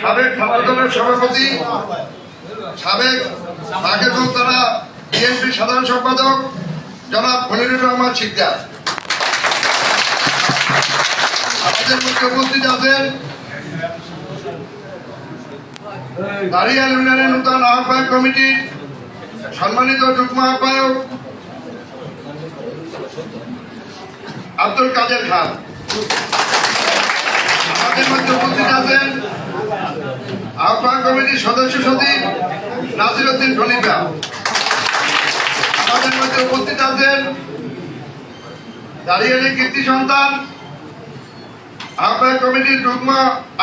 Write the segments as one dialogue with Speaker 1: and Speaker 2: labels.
Speaker 1: সাবেক ছাত্রদলের সভাপতি, সাবেক বাকেরগঞ্জ থানা বিএনপির সাধারণ সম্পাদক জনাব খলিলুর রহমান শিকদার। আমাদের মধ্যে উপস্থিত আছেন দাঁড়িয়াল ইউনিয়নের নূতন আহ্বায়ক কমিটির সম্মানিত যুগ্ম আহ্বায়ক আব্দুল কাদের খান। আমাদের মধ্যে উপস্থিত আছেন আহ্বায়ক কমিটির সদস্য সচিব নাসির উদ্দিন খলিফা। আমাদের মধ্যে উপস্থিত আছেন দাঁড়িয়ালি কীর্তি সন্তান আহ্বায়ক কমিটির যুগ্ম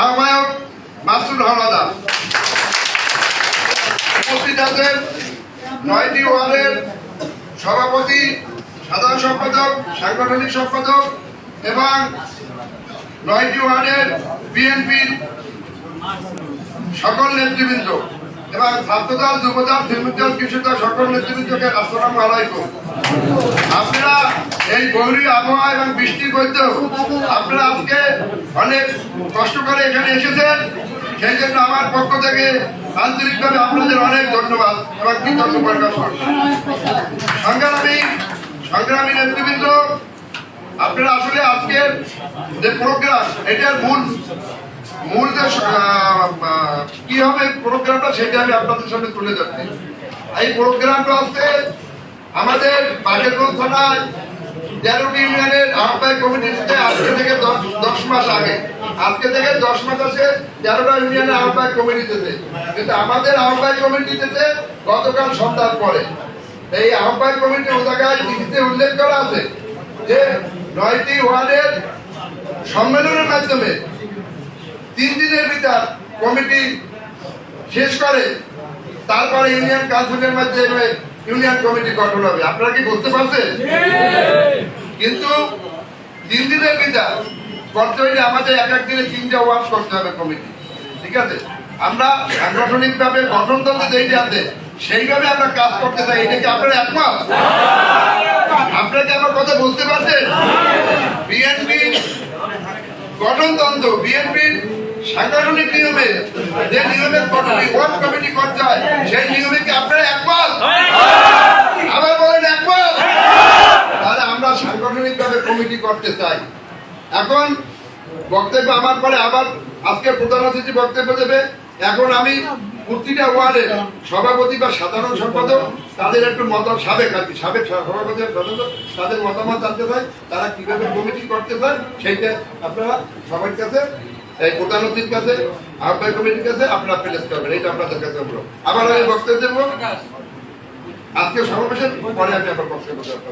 Speaker 1: আহ্বায়ক মাসুদ হাওলাদার। উপস্থিত আছেন 9টি ওয়ার্ডের সভাপতি, সাধারণ সম্পাদক, সাংগঠনিক সম্পাদক এবং 9টি ওয়ার্ডের বিএনপির সকল নেতৃবৃন্দ এবং ছাত্রদল, যুবদল, তৃণমূল, কৃষকদল সকল নেতৃবৃন্দকে আসসালামু আলাইকুম। আপনারা এই গৌরী আবহাওয়া এবং বৃষ্টির মধ্যেও আপনারা আজকে অনেক কষ্ট করে এখানে এসেছেন, সেই জন্য আমার পক্ষ থেকে আন্তরিকভাবে আপনাদের অনেক ধন্যবাদ এবং কৃতজ্ঞ প্রকাশ করছি। সংগ্রামী নেতৃবৃন্দ, আপনারা আসলে আজকের যে প্রোগ্রাম, এটার মূল যে কি হবে প্রোগ্রামটা, সেটা আমি আপনাদের সামনে তুলে ধরছি। এই প্রোগ্রামটা হচ্ছে আমাদের বাকেরগঞ্জ থানায় 13টি ইউনিয়নের আহ্বায়ক কমিটিতে আজকে থেকে 10 মাস আগে, আজকে থেকে 10 মাস আছে 13টা ইউনিয়নের আহ্বায়ক কমিটিতে, কিন্তু আমাদের আহ্বায়ক কমিটিতে গতকাল সন্ধ্যার পরে এই আহ্বায়ক কমিটির জায়গায় চিঠিতে উল্লেখ করা আছে যে 9টি ওয়ার্ডের সম্মেলনের মাধ্যমে 3 দিনের ভিতর কমিটি শেষ করে তারপরে ইউনিয়ন কাউন্সিলের মাধ্যমে ইউনিয়ন কমিটি গঠন হবে। আপনারা কি বুঝতে পারছেন? কিন্তু 3 দিনের ভিতর করতে হলে আমাদের এক দিনে 3টা ওয়ার্ড করতে হবে কমিটি, ঠিক আছে? আমরা সাংগঠনিক ভাবে গঠনতন্ত্র যেটা আছে সেইভাবে আমরা কাজ করতে চাই। এটা কি আপনারা একমত? আপনারা কি আমার কথা বুঝতে পারছেন? বিএনপির গঠনতন্ত্র, বিএনপির সাংগঠনিক নিয়মে যে নিয়মে ওয়ার্ড কমিটি করতে হয়, সেই নিয়মে কি আপনারা একমত? আবার বলেন একমত? তাহলে আমরা সাংগঠনিক ভাবে কমিটি করতে চাই। এখন বক্তব্য আমার পরে আবার আজকে প্রধান অতিথি বক্তব্য দেবে। এখন আমি প্রতিটা ওয়ার্ডের সভাপতি বা সাধারণ সম্পাদক তাদের একটু সাবেক সভাপতি তাদের মতামত জানতে চাই, তারা কিভাবে কমিটি করতে চায় সেইটা আপনারা সবার কাছে, এই প্রধান অতিথির কাছে, আহ্বায়ক কমিটির কাছে আপনারা প্লেস করবেন। এইটা আপনাদের কাছে আমরা আবার আমি বক্তব্য দেবো। আজকে সমাবেশের পরে আমি আবার বক্তব্য দেবো।